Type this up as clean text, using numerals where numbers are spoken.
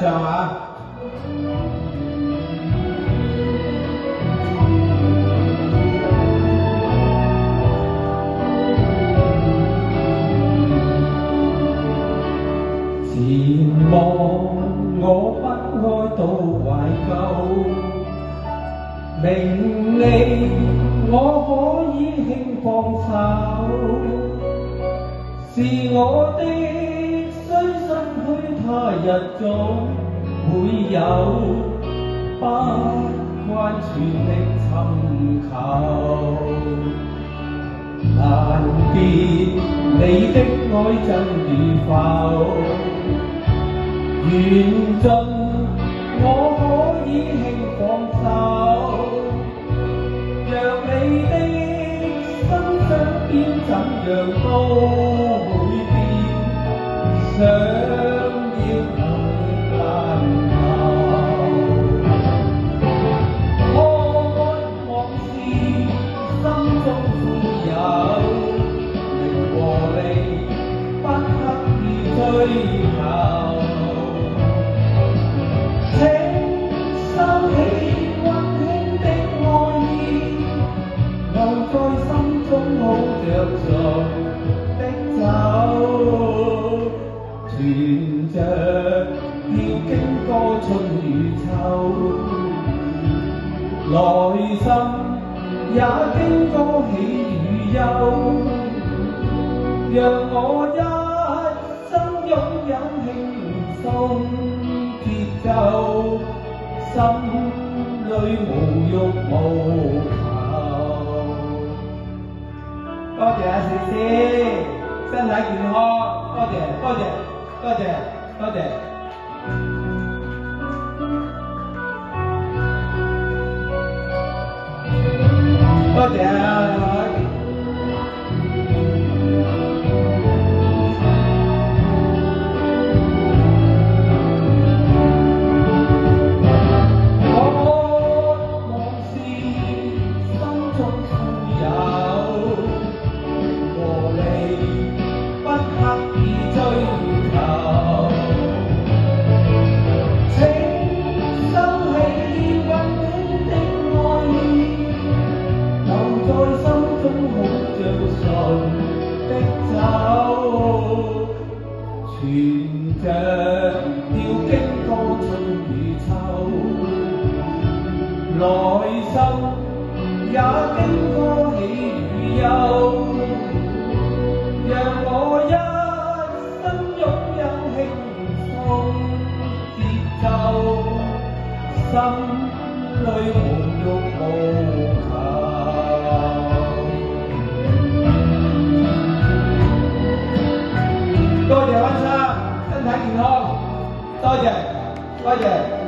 唱啊！前望我不開到懷舊，名利我可以輕放手，是我的雖失去他日總會有，不關全力尋求。難辨你的愛真與否，緣盡我可以輕放手，若你的心相變怎樣都會變，想要能難求。看往事心中富有，名和利不刻意追求。的走，存着要經過春與秋，內心也經過喜與憂，讓我一生擁有輕鬆節奏，心裏無欲無求。多謝啊，詩詩，身體健康，多謝，多謝，多謝，多謝。多謝啊，兩位。存着要經過春與秋，內心也經過喜與憂，讓我一生擁有輕鬆節奏，心裏無欲無求。多謝溫生，身體健康，多謝，多謝。